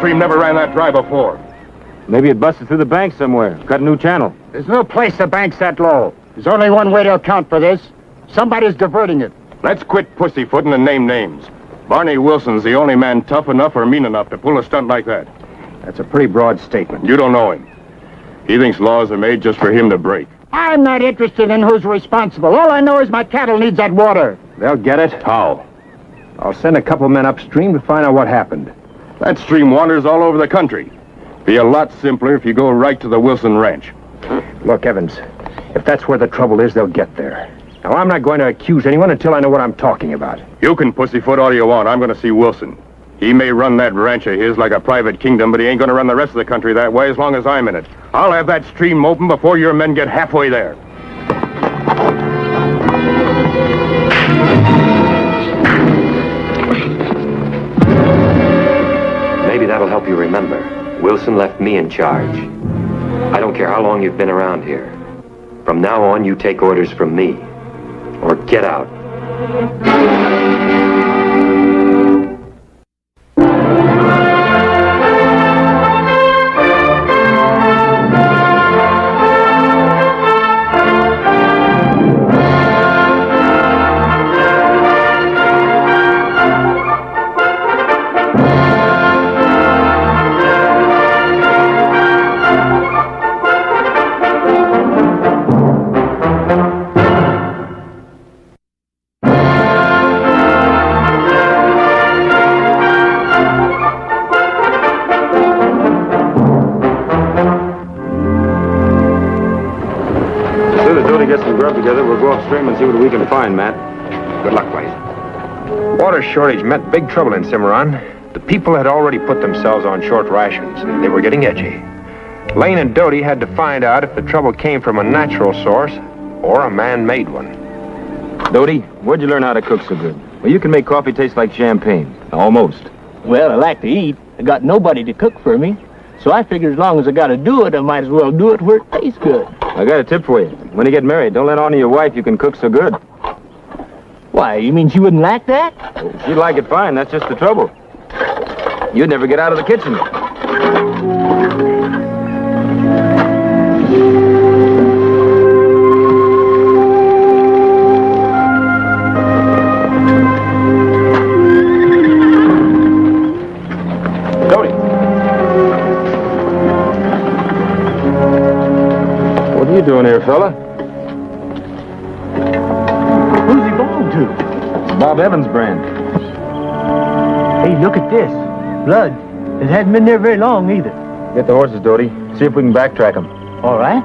stream never ran that dry before. Maybe it busted through the bank somewhere. Cut a new channel. There's no place the bank's that low. There's only one way to account for this. Somebody's diverting it. Let's quit pussyfooting and name names. Barney Wilson's the only man tough enough or mean enough to pull a stunt like that. That's a pretty broad statement. You don't know him. He thinks laws are made just for him to break. I'm not interested in who's responsible. All I know is my cattle needs that water. They'll get it. How? I'll send a couple men upstream to find out what happened. That stream wanders all over the country. Be a lot simpler if you go right to the Wilson Ranch. Look, Evans, if that's where the trouble is, they'll get there. Now, I'm not going to accuse anyone until I know what I'm talking about. You can pussyfoot all you want. I'm going to see Wilson. He may run that ranch of his like a private kingdom, but he ain't going to run the rest of the country that way as long as I'm in it. I'll have that stream open before your men get halfway there. Maybe that'll help you remember. Wilson left me in charge. I don't care how long you've been around here. From now on, you take orders from me. Or get out. Upstream and see what we can find, Matt. Good luck, White. Water shortage meant big trouble in Cimarron. The people had already put themselves on short rations, and they were getting edgy. Lane and Doty had to find out if the trouble came from a natural source or a man-made one. Doty, where'd you learn how to cook so good? Well, you can make coffee taste like champagne. Almost. Well, I like to eat. I got nobody to cook for me. So I figured as long as I gotta do it, I might as well do it where it tastes good. I got a tip for you. When you get married, don't let on to your wife you can cook so good. Why, you mean she wouldn't like that? She'd like it fine, that's just the trouble. You'd never get out of the kitchen. What are you doing here, fella? Who's he belong to? Bob Evans' brand. Hey, look at this. Blood. It hasn't been there very long either. Get the horses, Doty. See if we can backtrack them. All right.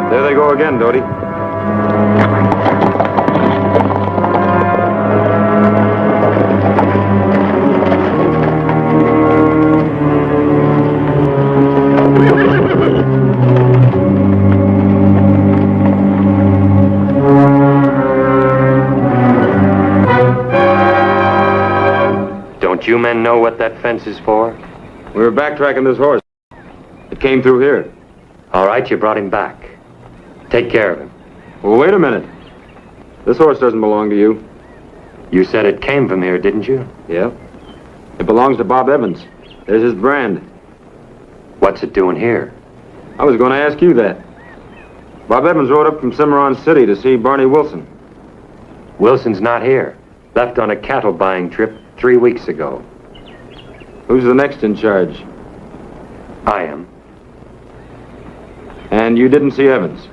There they go again, Doty. You men know what that fence is for? We were backtracking this horse. It came through here. All right, you brought him back. Take care of him. Well, wait a minute. This horse doesn't belong to you. You said it came from here, didn't you? Yeah. It belongs to Bob Evans. There's his brand. What's it doing here? I was going to ask you that. Bob Evans rode up from Cimarron City to see Barney Wilson. Wilson's not here. Left on a cattle buying trip 3 weeks ago. Who's the next in charge? I am. And you didn't see Evans?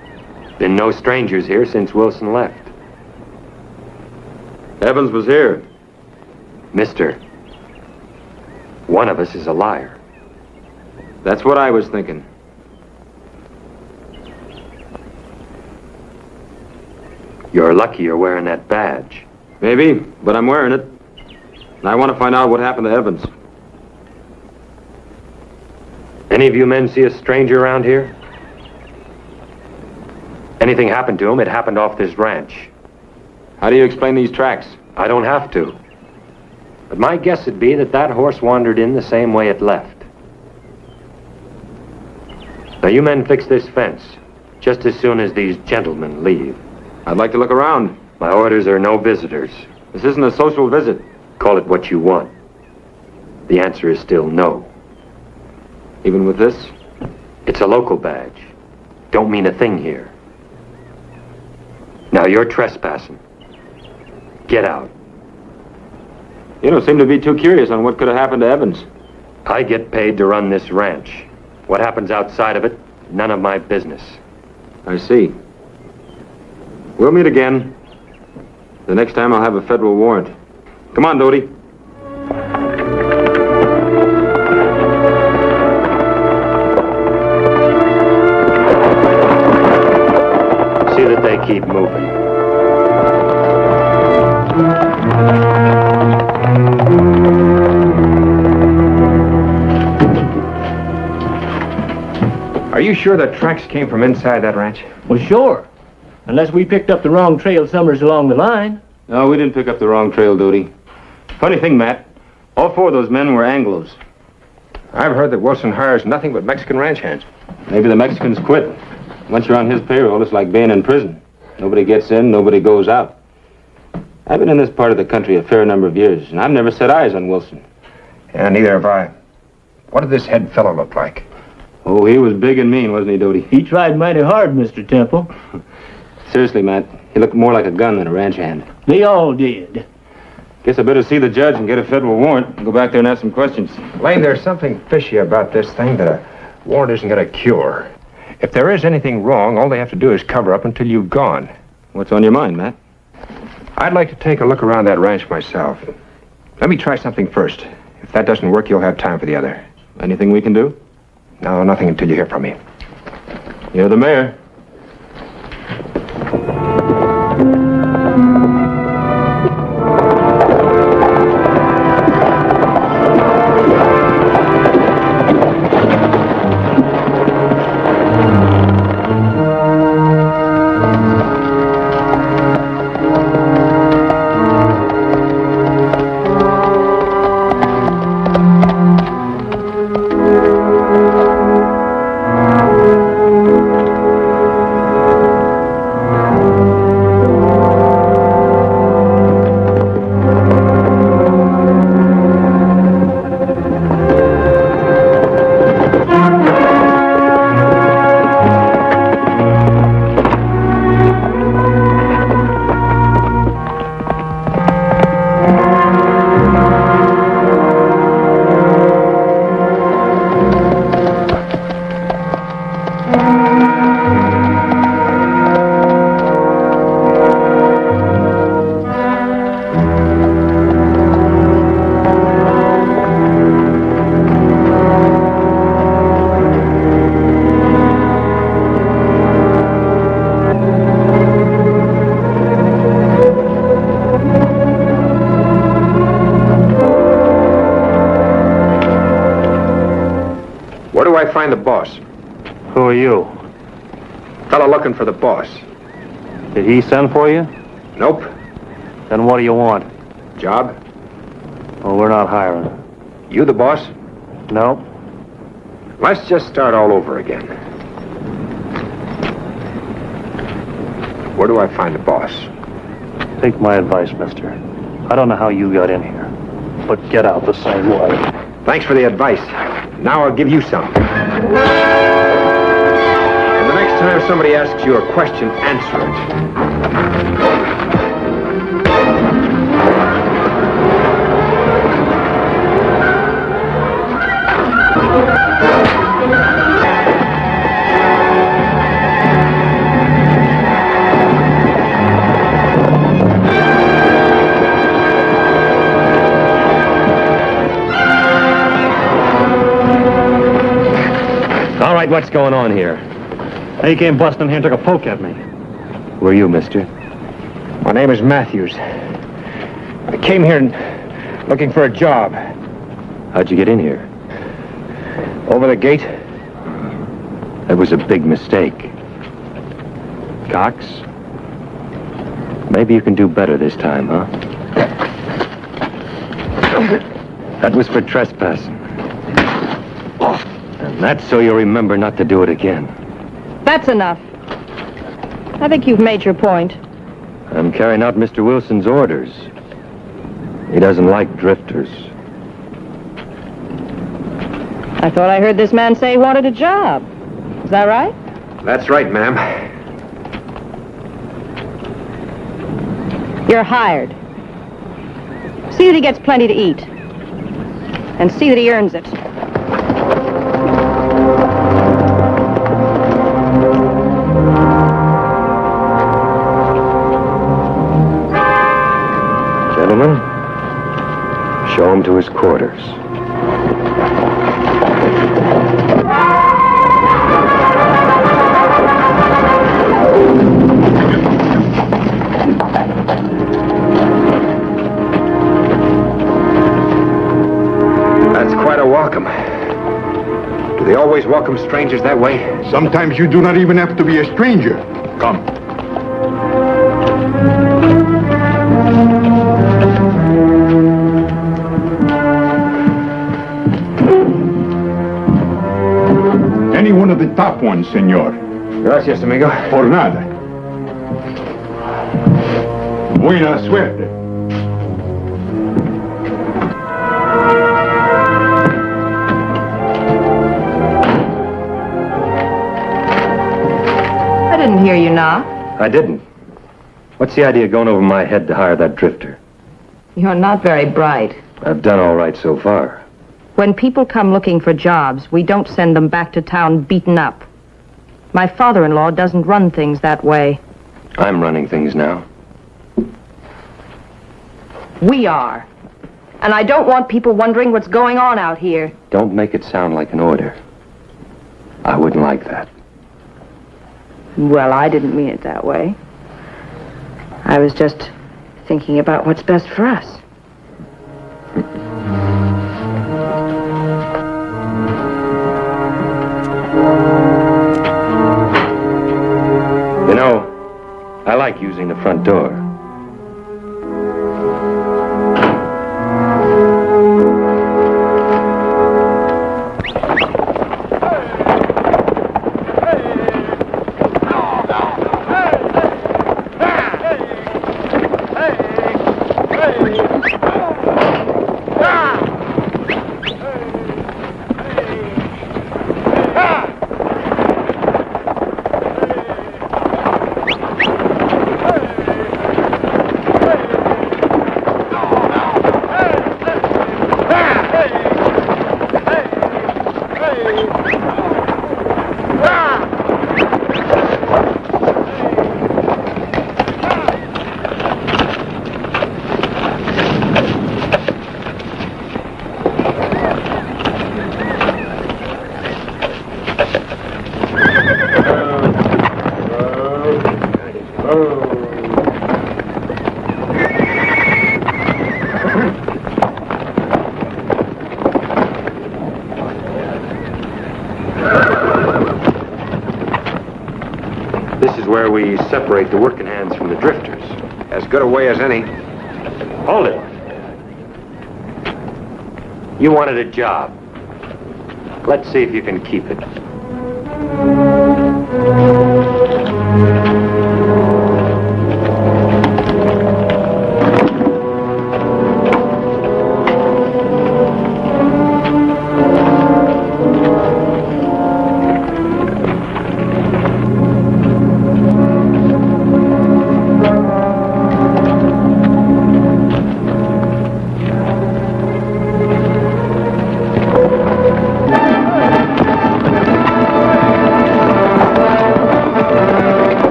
Been no strangers here since Wilson left. Evans was here. Mister, one of us is a liar. That's what I was thinking. You're lucky you're wearing that badge. Maybe, but I'm wearing it. And I want to find out what happened to Evans. Any of you men see a stranger around here? Anything happened to him, it happened off this ranch. How do you explain these tracks? I don't have to. But my guess would be that that horse wandered in the same way it left. Now you men fix this fence just as soon as these gentlemen leave. I'd like to look around. My orders are no visitors. This isn't a social visit. Call it what you want. The answer is still no. Even with this? It's a local badge. Don't mean a thing here. Now you're trespassing. Get out. You don't seem to be too curious on what could have happened to Evans. I get paid to run this ranch. What happens outside of it, none of my business. I see. We'll meet again. The next time I'll have a federal warrant. Come on, Doty. See that they keep moving. Are you sure the tracks came from inside that ranch? Well, sure. Unless we picked up the wrong trail somewheres along the line. No, we didn't pick up the wrong trail, Doty. Funny thing, Matt. All 4 of those men were Anglos. I've heard that Wilson hires nothing but Mexican ranch hands. Maybe the Mexicans quit. Once you're on his payroll, it's like being in prison. Nobody gets in, nobody goes out. I've been in this part of the country a fair number of years, and I've never set eyes on Wilson. Yeah, neither have I. What did this head fellow look like? Oh, he was big and mean, wasn't he, Doty? He tried mighty hard, Mr. Temple. Seriously, Matt, he looked more like a gun than a ranch hand. They all did. Guess I better see the judge and get a federal warrant and go back there and ask some questions. Lane, there's something fishy about this thing that a warrant isn't going to cure. If there is anything wrong, all they have to do is cover up until you've gone. What's on your mind, Matt? I'd like to take a look around that ranch myself. Let me try something first. If that doesn't work, you'll have time for the other. Anything we can do? No, nothing until you hear from me. You're the mayor. Where do I find the boss? Who are you? Fellow looking for the boss. Did he send for you? Nope. Then what do you want? Job? Oh, we're not hiring. You the boss? No. Let's just start all over again. Where do I find the boss? Take my advice, mister. I don't know how you got in here, but get out the same way. Thanks for the advice. Now I'll give you some. And the next time somebody asks you a question, answer it. All right, what's going on here? He came busting here and took a poke at me. Who are you, mister? My name is Matthews. I came here looking for a job. How'd you get in here? Over the gate? That was a big mistake. Cox? Maybe you can do better this time, huh? That was for trespassing. And that's so you'll remember not to do it again. That's enough. I think you've made your point. I'm carrying out Mr. Wilson's orders. He doesn't like drifters. I thought I heard this man say he wanted a job. Is that right? That's right, ma'am. You're hired. See that he gets plenty to eat. And see that he earns it. Gentlemen, show him to his quarters. That's quite a welcome. Do they always welcome strangers that way? Sometimes you do not even have to be a stranger. Come. Any one of the top ones, senor. Gracias, amigo. Por nada. Buena suerte. I didn't hear you knock. I didn't. What's the idea of going over my head to hire that drifter? You're not very bright. I've done all right so far. When people come looking for jobs, we don't send them back to town beaten up. My father-in-law doesn't run things that way. I'm running things now. We are. And I don't want people wondering what's going on out here. Don't make it sound like an order. I wouldn't like that. Well, I didn't mean it that way. I was just thinking about what's best for us. You know, I like using the front door. This is where we separate the working hands from the drifters. As good a way as any. Hold it. You wanted a job. Let's see if you can keep it.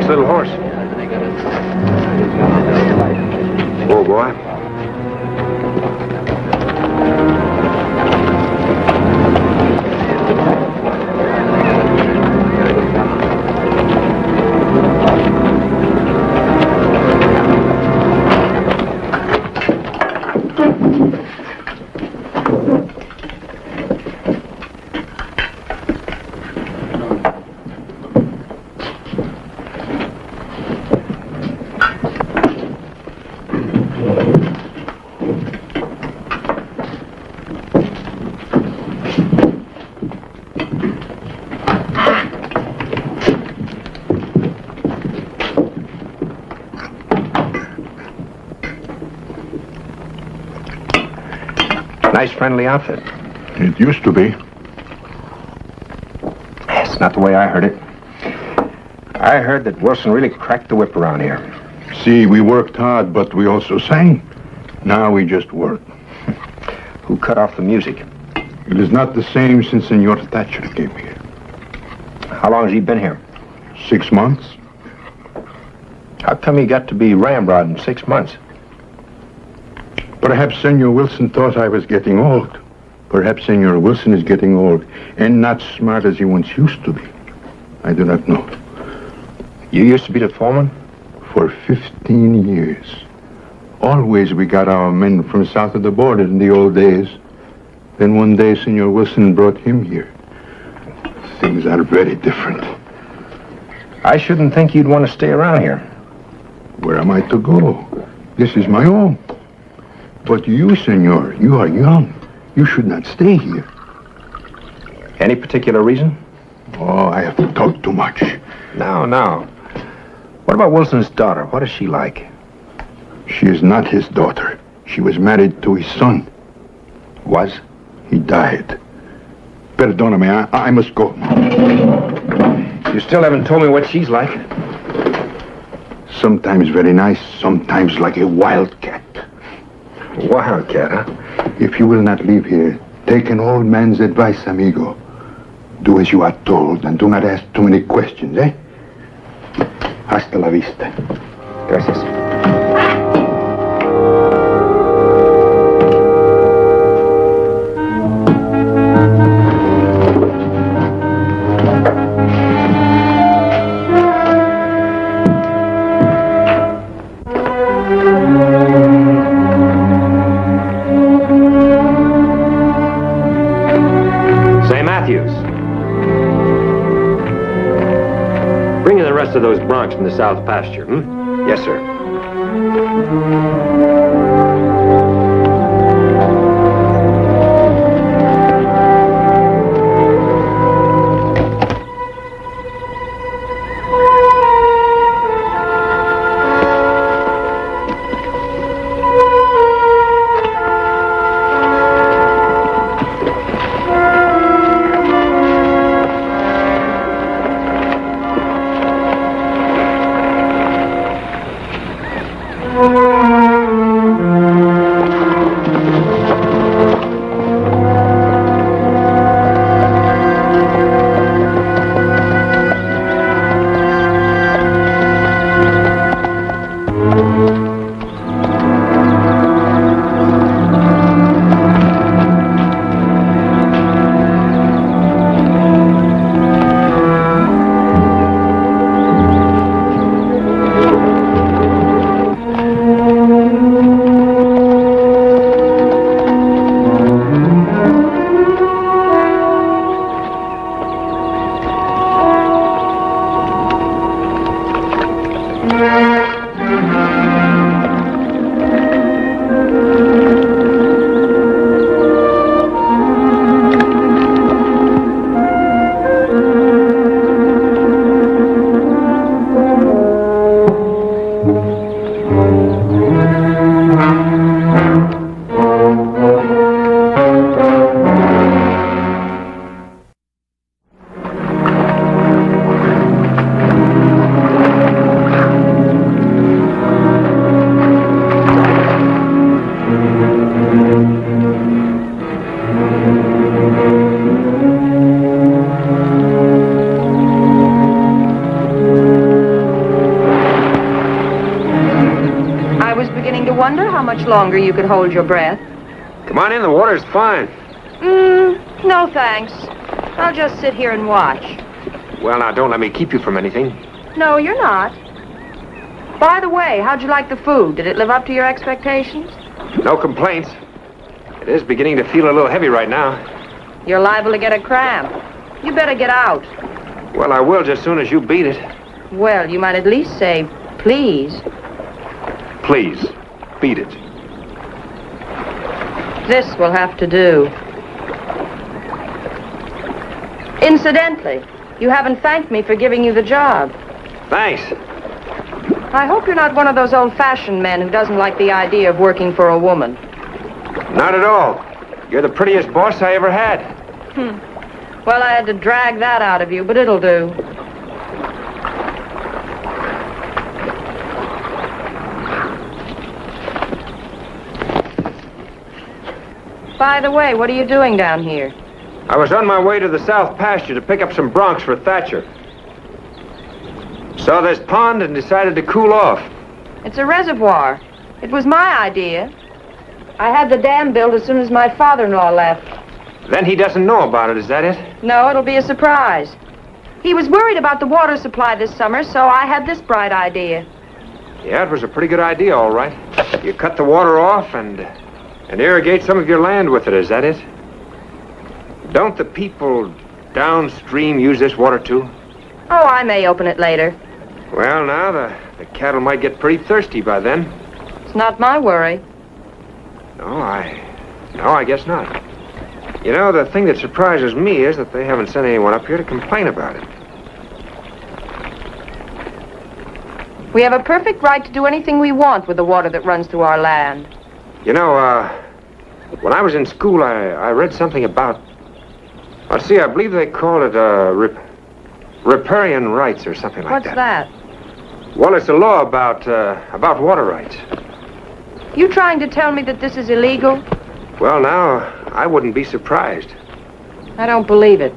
Little horse. Oh, boy. Nice, friendly outfit. It used to be. It's not the way I heard it. I heard that Wilson really cracked the whip around here. See, we worked hard, but we also sang. Now we just work. Who cut off the music? It is not the same since Senor Thatcher came here. How long has he been here? 6 months. How come he got to be ramrod in 6 months? Perhaps Senor Wilson thought I was getting old. Perhaps Senor Wilson is getting old and not smart as he once used to be. I do not know. You used to be the foreman? For 15 years. Always we got our men from south of the border in the old days. Then one day Senor Wilson brought him here. Things are very different. I shouldn't think you'd want to stay around here. Where am I to go? This is my home. But you, Senor, you are young. You should not stay here. Any particular reason? Oh, I have talked too much. No. What about Wilson's daughter? What is she like? She is not his daughter. She was married to his son. Was? He died. Perdóname, I must go. You still haven't told me what she's like. Sometimes very nice, sometimes like a wildcat. Wildcat, huh? If you will not leave here, take an old man's advice, amigo. Do as you are told and do not ask too many questions, eh? Hasta la vista. Gracias. Of those broncs from the south pasture, Yes, sir. Much longer you could hold your breath. Come on in, the water's fine. No thanks. I'll just sit here and watch. Well, now, don't let me keep you from anything. No, you're not. By the way, how'd you like the food? Did it live up to your expectations? No complaints. It is beginning to feel a little heavy right now. You're liable to get a cramp. You better get out. Well, I will just as soon as you beat it. Well, you might at least say, please. Please. Beat it. This will have to do. Incidentally, you haven't thanked me for giving you the job. Thanks. I hope you're not one of those old-fashioned men who doesn't like the idea of working for a woman. Not at all. You're the prettiest boss I ever had. Well, I had to drag that out of you, but it'll do. By the way, what are you doing down here? I was on my way to the south pasture to pick up some broncs for Thatcher. Saw this pond and decided to cool off. It's a reservoir. It was my idea. I had the dam built as soon as my father-in-law left. Then he doesn't know about it, is that it? No, it'll be a surprise. He was worried about the water supply this summer, so I had this bright idea. Yeah, it was a pretty good idea, all right. You cut the water off and irrigate some of your land with it, is that it? Don't the people downstream use this water too? Oh, I may open it later. Well, now, the cattle might get pretty thirsty by then. It's not my worry. No, I guess not. You know, the thing that surprises me is that they haven't sent anyone up here to complain about it. We have a perfect right to do anything we want with the water that runs through our land. You know, when I was in school, I read something about... Let's see, I believe they call it, riparian rights or something like that. What's that? Well, it's a law about water rights. You trying to tell me that this is illegal? Well, now, I wouldn't be surprised. I don't believe it.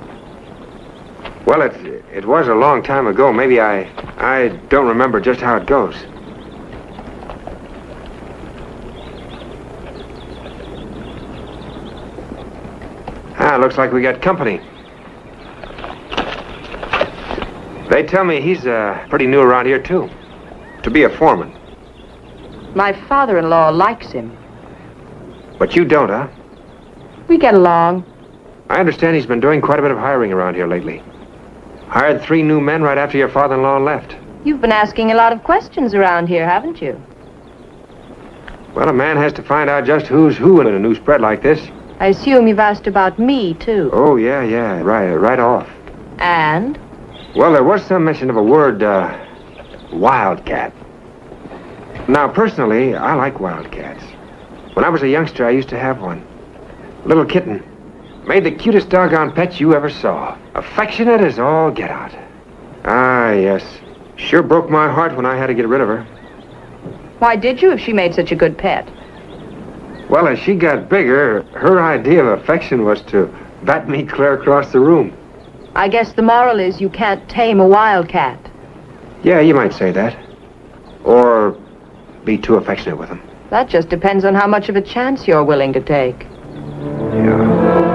Well, it was a long time ago. Maybe I don't remember just how it goes. Looks like we got company. They tell me he's pretty new around here, too. To be a foreman. My father-in-law likes him. But you don't, huh? We get along. I understand he's been doing quite a bit of hiring around here lately. Hired 3 new men right after your father-in-law left. You've been asking a lot of questions around here, haven't you? Well, a man has to find out just who's who in a new spread like this. I assume you've asked about me, too. Oh, yeah, right off. And? Well, there was some mention of a word, wildcat. Now, personally, I like wildcats. When I was a youngster, I used to have one. Little kitten. Made the cutest doggone pet you ever saw. Affectionate as all get out. Ah, yes. Sure broke my heart when I had to get rid of her. Why did you if she made such a good pet? Well, as she got bigger, her idea of affection was to bat me clear across the room. I guess the moral is you can't tame a wildcat. Yeah, you might say that. Or be too affectionate with him. That just depends on how much of a chance you're willing to take. Yeah.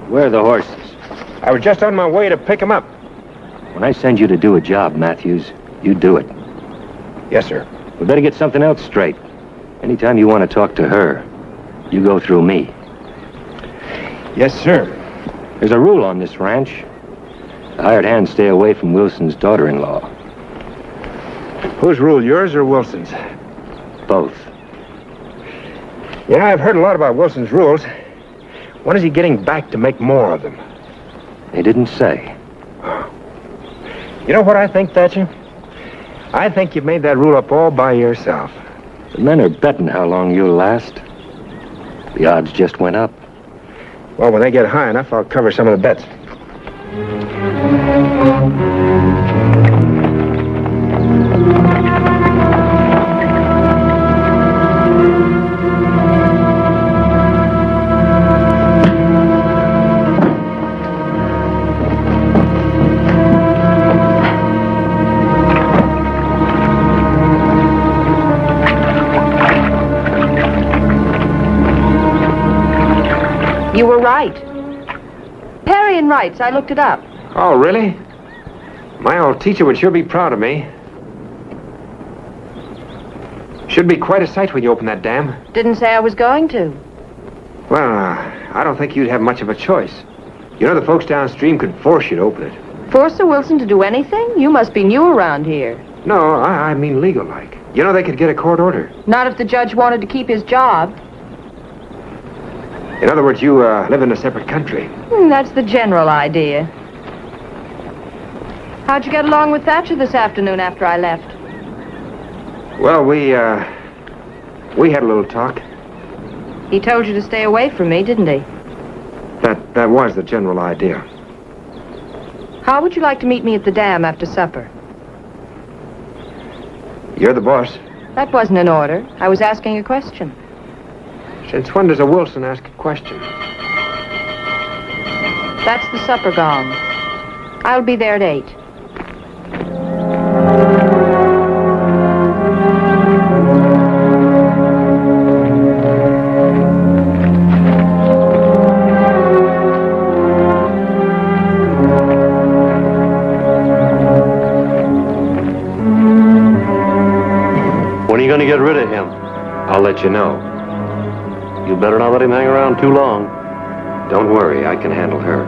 Where are the horses? I was just on my way to pick him up. When I send you to do a job, Matthews, you do it. Yes, sir. We better get something else straight. Anytime you want to talk to her, you go through me. Yes, sir. There's a rule on this ranch. The hired hands stay away from Wilson's daughter-in-law. Whose rule, yours or Wilson's? Both. You know, I've heard a lot about Wilson's rules. When is he getting back to make more of them? They didn't say. You know what I think, Thatcher? I think you've made that rule up all by yourself. The men are betting how long you'll last. The odds just went up. Well, when they get high enough, I'll cover some of the bets. You were right. Parian rights, I looked it up. Oh, really? My old teacher would sure be proud of me. Should be quite a sight when you open that dam. Didn't say I was going to. Well, I don't think you'd have much of a choice. You know, the folks downstream could force you to open it. Force Sir Wilson to do anything? You must be new around here. No, I mean legal-like. You know, they could get a court order. Not if the judge wanted to keep his job. In other words, you live in a separate country. That's the general idea. How'd you get along with Thatcher this afternoon after I left? Well, we had a little talk. He told you to stay away from me, didn't he? That was the general idea. How would you like to meet me at the dam after supper? You're the boss. That wasn't an order. I was asking a question. Since when does a Wilson ask a question? That's the supper gong. I'll be there at 8. When are you going to get rid of him? I'll let you know. You better not let him hang around too long. Don't worry, I can handle her.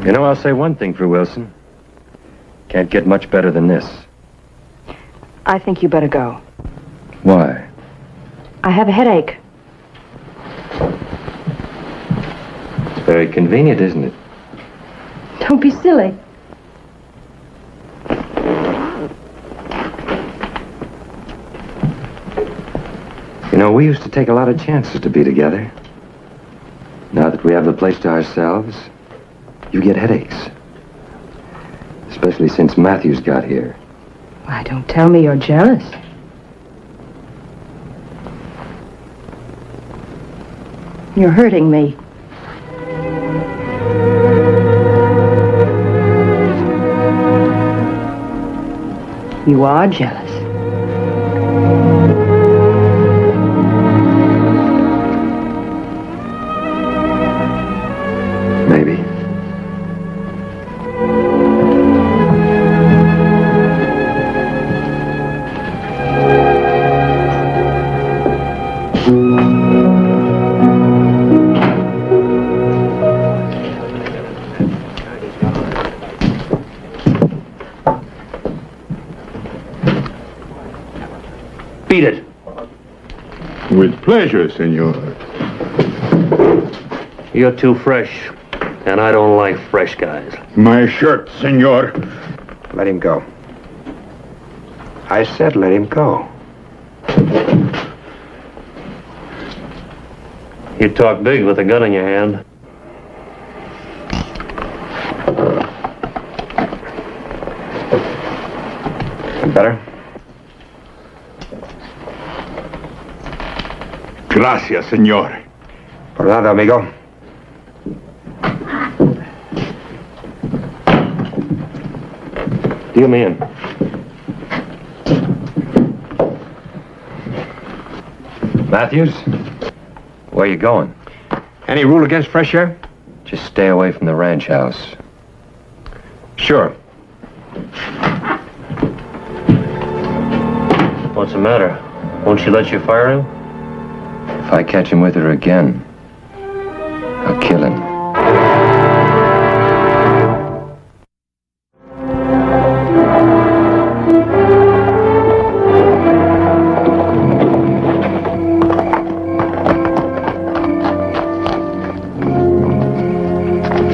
You know, I'll say one thing for Wilson. Can't get much better than this. I think you better go. Why? I have a headache. It's very convenient, isn't it? Don't be silly. You know, we used to take a lot of chances to be together. Now that we have the place to ourselves, you get headaches. Especially since Matthews got here. Why, don't tell me you're jealous. You're hurting me. You are jealous. Maybe. Beat it. With pleasure, senor. You're too fresh, and I don't like fresh guys. My shirt, senor. Let him go. I said let him go. You talk big with a gun in your hand. Better? Gracias, senor. Por nada, amigo. Deal me in. Matthews, where you going? Any rule against fresh air? Just stay away from the ranch house. Sure. What's the matter? Won't she let you fire him? If I catch him with her again, I'll kill him.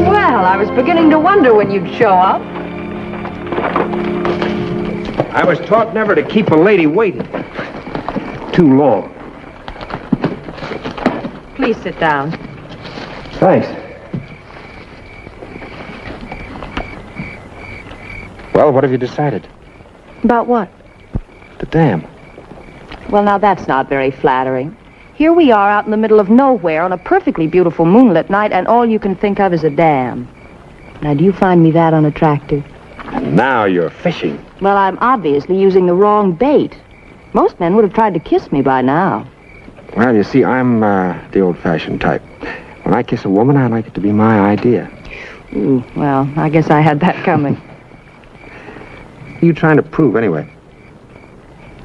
Well, I was beginning to wonder when you'd show up. I was taught never to keep a lady waiting too long. Please sit down. Thanks. Well, what have you decided? About what? The dam. Well, now that's not very flattering. Here we are out in the middle of nowhere on a perfectly beautiful moonlit night, and all you can think of is a dam. Now, do you find me that unattractive? Now you're fishing. Well, I'm obviously using the wrong bait. Most men would have tried to kiss me by now. Well, you see, I'm the old-fashioned type. When I kiss a woman, I like it to be my idea. Ooh, well, I guess I had that coming. What are you trying to prove, anyway?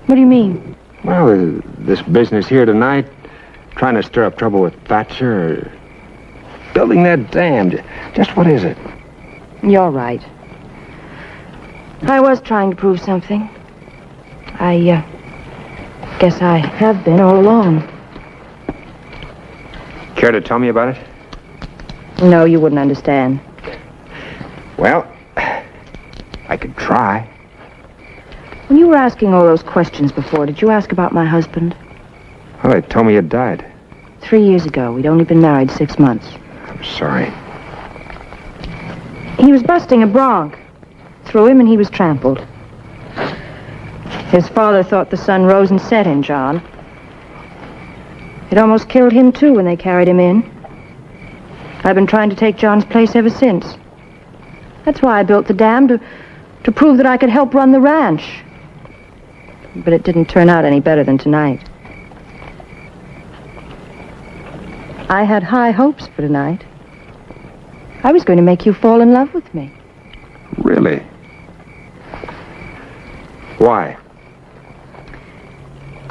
What do you mean? Well, this business here tonight, trying to stir up trouble with Thatcher, or building that dam. Just what is it? You're right. I was trying to prove something. I guess I have been all along. Care to tell me about it? No, you wouldn't understand. Well, I could try. When you were asking all those questions before, did you ask about my husband? Well, they told me you died. 3 years ago. We'd only been married 6 months. I'm sorry. He was busting a bronc. Threw him and he was trampled. His father thought the sun rose and set in John. It almost killed him, too, when they carried him in. I've been trying to take John's place ever since. That's why I built the dam, to prove that I could help run the ranch. But it didn't turn out any better than tonight. I had high hopes for tonight. I was going to make you fall in love with me. Really? Why?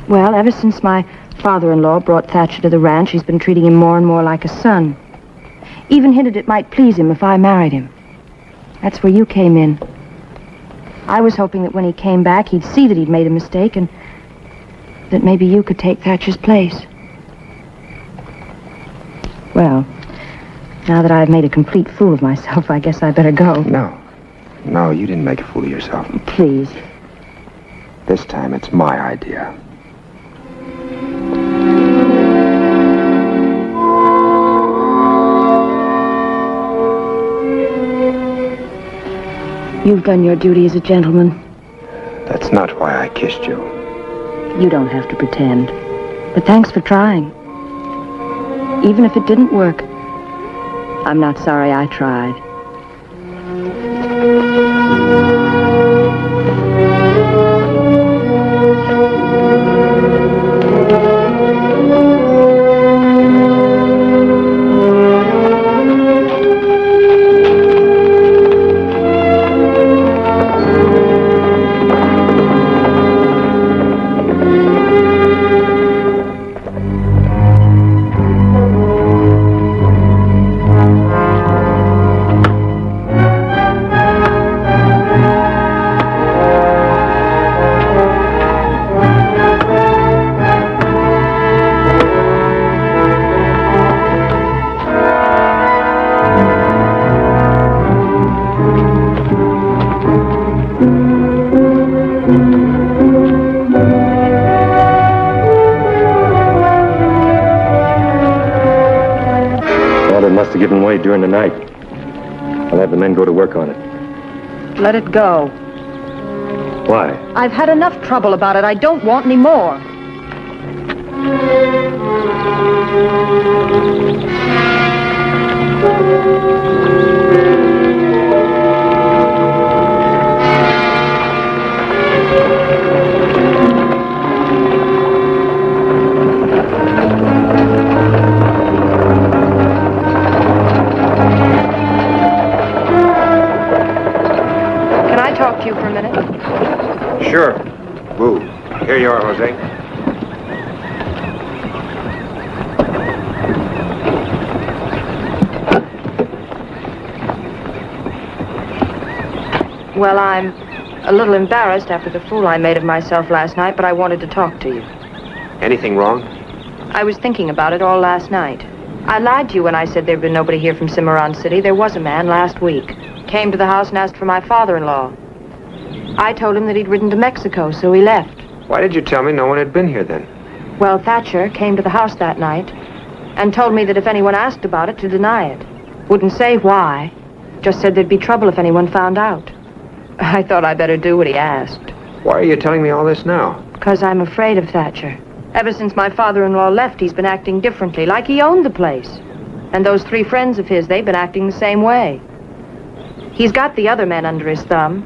Well, ever since my father-in-law brought Thatcher to the ranch, he's been treating him more and more like a son. Even hinted it might please him if I married him. That's where you came in. I was hoping that when he came back, he'd see that he'd made a mistake and that maybe you could take Thatcher's place. Well, now that I've made a complete fool of myself, I guess I better go. No, you didn't make a fool of yourself. Please. This time it's my idea. You've done your duty as a gentleman. That's not why I kissed you. You don't have to pretend. But thanks for trying. Even if it didn't work, I'm not sorry I tried. Must have given way during the night. I'll have the men go to work on it. Let it go. Why? I've had enough trouble about it. I don't want any more. Talk to you for a minute? Sure. Boo. Here you are, Jose. Well, I'm a little embarrassed after the fool I made of myself last night, but I wanted to talk to you. Anything wrong? I was thinking about it all last night. I lied to you when I said there'd been nobody here from Cimarron City. There was a man last week. Came to the house and asked for my father-in-law. I told him that he'd ridden to Mexico, so he left. Why did you tell me no one had been here then? Well, Thatcher came to the house that night and told me that if anyone asked about it, to deny it. Wouldn't say why. Just said there'd be trouble if anyone found out. I thought I'd better do what he asked. Why are you telling me all this now? Because I'm afraid of Thatcher. Ever since my father-in-law left, he's been acting differently, like he owned the place. And those 3 friends of his, they've been acting the same way. He's got the other men under his thumb.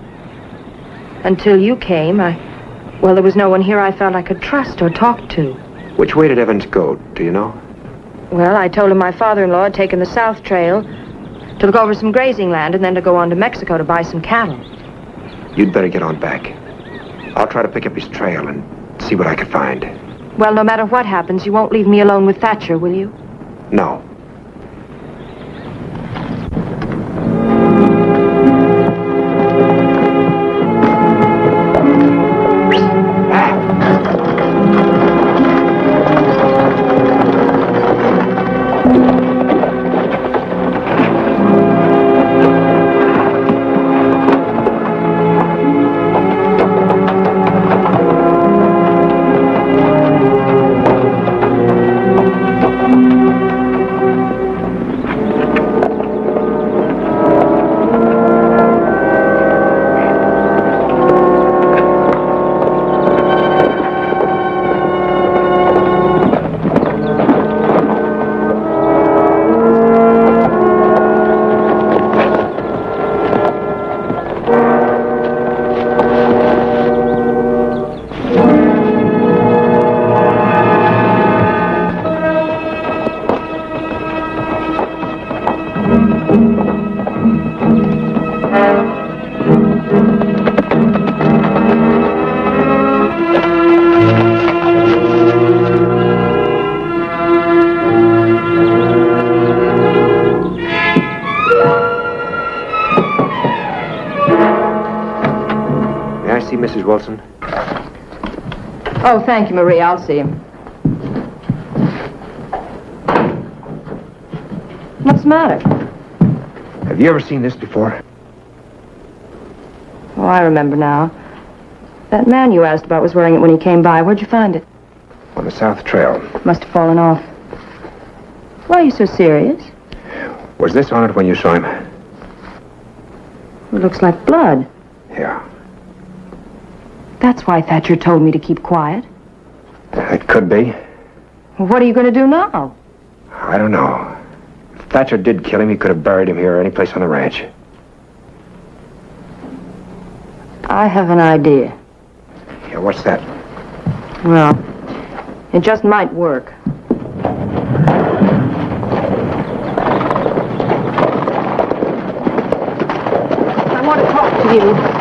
Until you came, well, there was no one here I felt I could trust or talk to. Which way did Evans go? Do you know? Well, I told him my father-in-law had taken the South Trail to look over some grazing land and then to go on to Mexico to buy some cattle. You'd better get on back. I'll try to pick up his trail and see what I can find. Well, no matter what happens, you won't leave me alone with Thatcher, will you? No. Mrs. Wilson? Oh, thank you, Marie. I'll see him. What's the matter? Have you ever seen this before? Oh, I remember now. That man you asked about was wearing it when he came by. Where'd you find it? On the South Trail. Must have fallen off. Why are you so serious? Was this on it when you saw him? It looks like blood. Yeah. That's why Thatcher told me to keep quiet. It could be. Well, what are you going to do now? I don't know. If Thatcher did kill him, he could have buried him here or any place on the ranch. I have an idea. Yeah, what's that? Well, it just might work. I want to talk to you.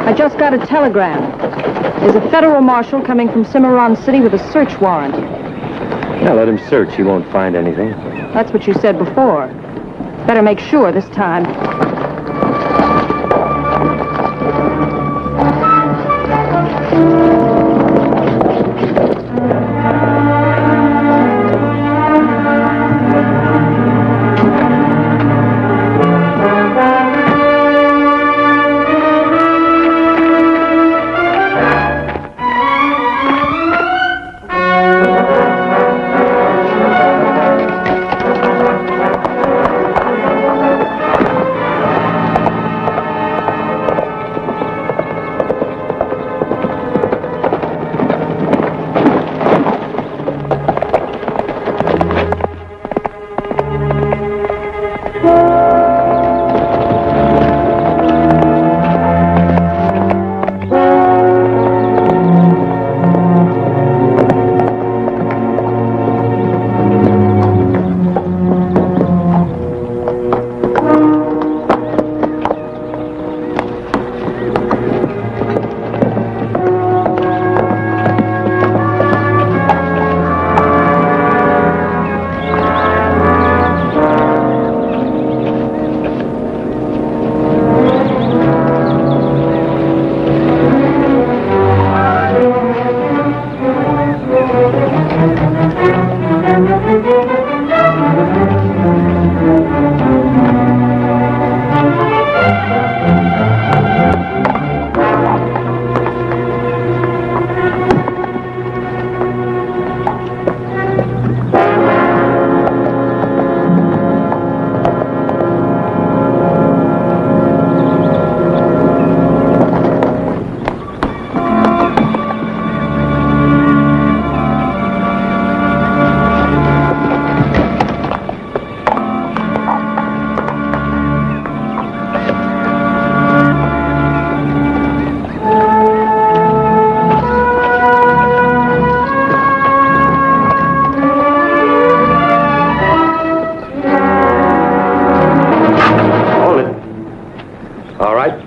I just got a telegram. There's a federal marshal coming from Cimarron City with a search warrant. Yeah, let him search. He won't find anything. That's what you said before. Better make sure this time.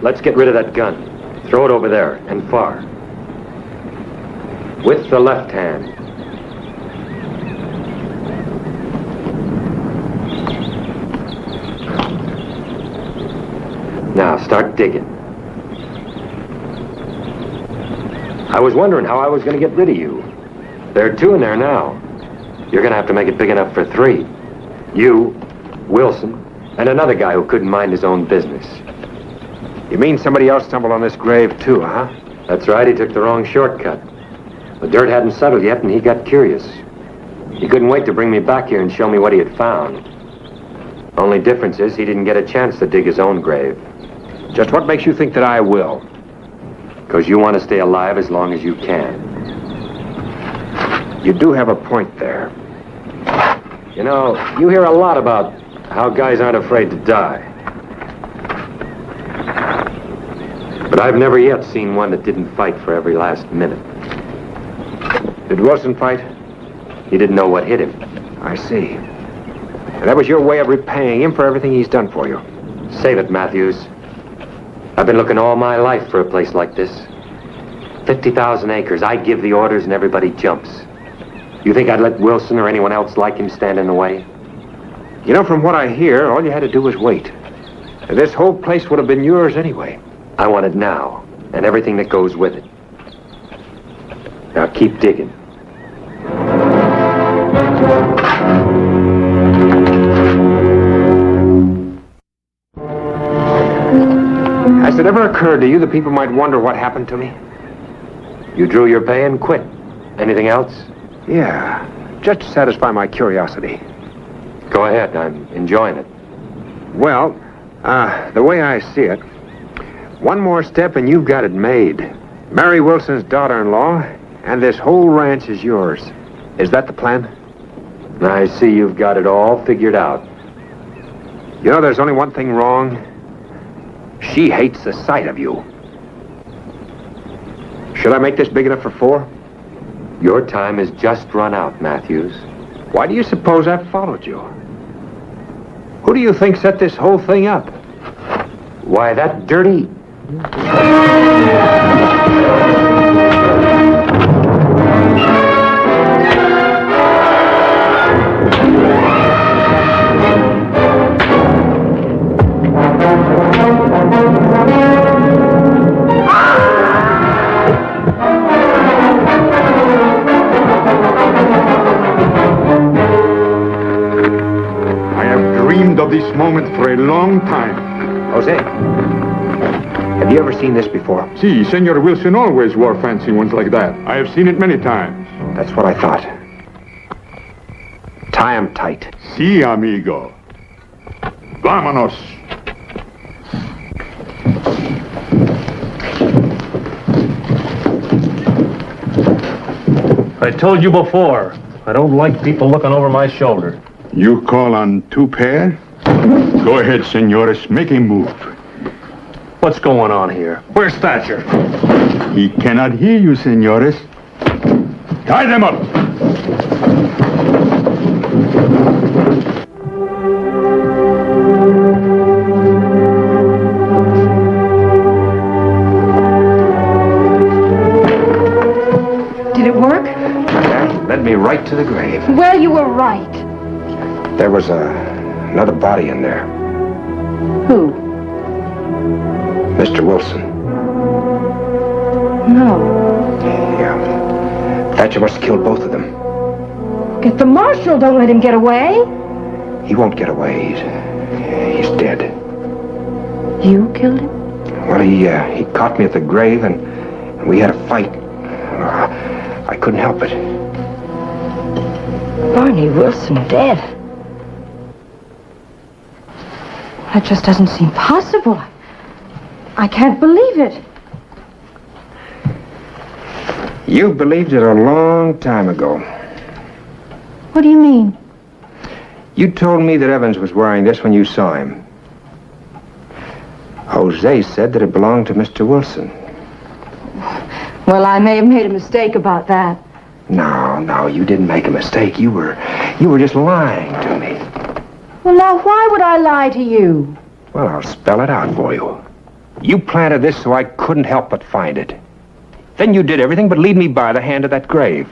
let's get rid of that gun. Throw it over there, and far. With the left hand. Now, start digging. I was wondering how I was going to get rid of you. There are 2 in there now. You're going to have to make it big enough for 3. You, Wilson, and another guy who couldn't mind his own business. You mean somebody else stumbled on this grave, too, huh? That's right, he took the wrong shortcut. The dirt hadn't settled yet, and he got curious. He couldn't wait to bring me back here and show me what he had found. Only difference is he didn't get a chance to dig his own grave. Just what makes you think that I will? Because you want to stay alive as long as you can. You do have a point there. You know, you hear a lot about how guys aren't afraid to die. But I've never yet seen one that didn't fight for every last minute. Did Wilson fight? He didn't know what hit him. I see. And that was your way of repaying him for everything he's done for you. Save it, Matthews. I've been looking all my life for a place like this. 50,000 acres. I give the orders and everybody jumps. You think I'd let Wilson or anyone else like him stand in the way? You know, from what I hear, all you had to do was wait. And this whole place would have been yours anyway. I want it now, and everything that goes with it. Now keep digging. Has it ever occurred to you that people might wonder what happened to me? You drew your pay and quit. Anything else? Yeah, just to satisfy my curiosity. Go ahead, I'm enjoying it. Well, the way I see it, one more step and you've got it made. Marry Wilson's daughter-in-law, and this whole ranch is yours. Is that the plan? I see you've got it all figured out. You know, there's only one thing wrong. She hates the sight of you. Should I make this big enough for 4? Your time has just run out, Matthews. Why do you suppose I followed you? Who do you think set this whole thing up? Why, that dirty... Of this moment for a long time. Jose, have you ever seen this before? Si, Senor Wilson always wore fancy ones like that. I have seen it many times. That's what I thought. Tie him tight. Si, amigo. Vámonos. I told you before, I don't like people looking over my shoulder. You call on 2 pair? Go ahead, senores. Make a move. What's going on here? Where's Thatcher? He cannot hear you, senores. Tie them up. Did it work? That led me right to the grave. Well, you were right. There was another body in there. Who? Mr. Wilson. No. Yeah. Thatcher must have killed both of them. Get the marshal. Don't let him get away. He won't get away. He's dead. You killed him? Well, he caught me at the grave, and we had a fight. I couldn't help it. Barney Wilson dead. That just doesn't seem possible. I can't believe it. You believed it a long time ago. What do you mean? You told me that Evans was wearing this when you saw him. Jose said that it belonged to Mr. Wilson. Well, I may have made a mistake about that. No, you didn't make a mistake. You were just lying to me. Well, now, why would I lie to you? Well, I'll spell it out for you. You planted this so I couldn't help but find it. Then you did everything but lead me by the hand to that grave.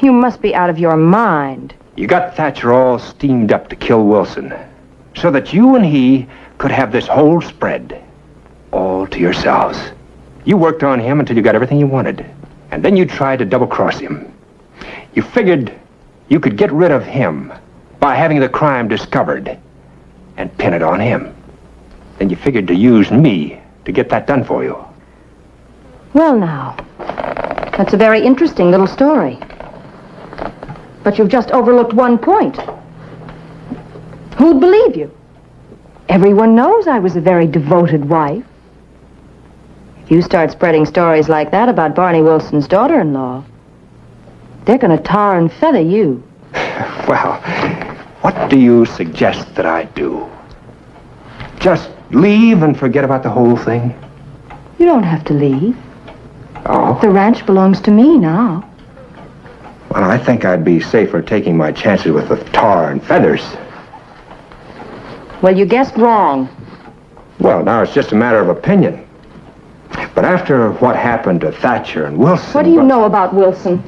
You must be out of your mind. You got Thatcher all steamed up to kill Wilson, so that you and he could have this whole spread, all to yourselves. You worked on him until you got everything you wanted, and then you tried to double-cross him. You figured you could get rid of him by having the crime discovered and pin it on him. Then you figured to use me to get that done for you. Well, now, that's a very interesting little story. But you've just overlooked one point. Who'd believe you? Everyone knows I was a very devoted wife. If you start spreading stories like that about Barney Wilson's daughter-in-law, they're going to tar and feather you. Well, what do you suggest that I do? Just leave and forget about the whole thing? You don't have to leave. Oh? The ranch belongs to me now. Well, I think I'd be safer taking my chances with the tar and feathers. Well, you guessed wrong. Well, now it's just a matter of opinion. But after what happened to Thatcher and Wilson... What do you know about Wilson?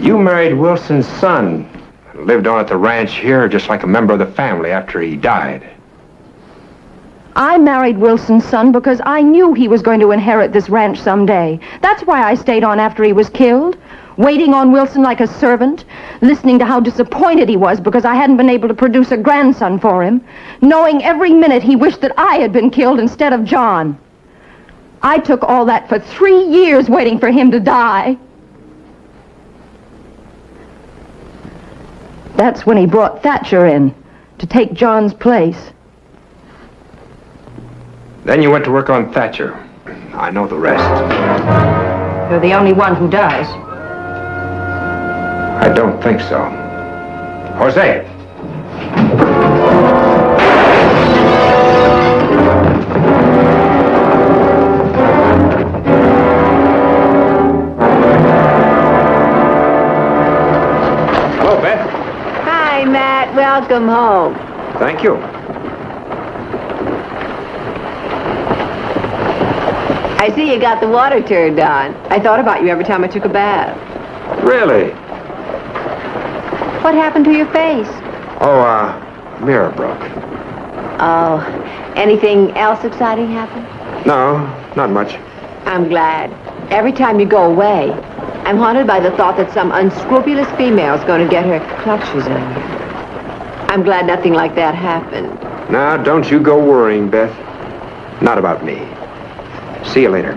You married Wilson's son. Lived on at the ranch here just like a member of the family after he died. I married Wilson's son because I knew he was going to inherit this ranch someday. That's why I stayed on after he was killed, waiting on Wilson like a servant, listening to how disappointed he was because I hadn't been able to produce a grandson for him, knowing every minute he wished that I had been killed instead of John. I took all that for 3 years waiting for him to die. That's when he brought Thatcher in to take John's place. Then you went to work on Thatcher. I know the rest. You're the only one who does. I don't think so. Jose! Hello, Beth. Hi, Matt. Welcome home. Thank you. I see you got the water turned on. I thought about you every time I took a bath. Really? What happened to your face? Oh, mirror broke. Oh, anything else exciting happen? No, not much. I'm glad. Every time you go away, I'm haunted by the thought that some unscrupulous female's going to get her clutches on you. I'm glad nothing like that happened. Now, don't you go worrying, Beth. Not about me. See you later.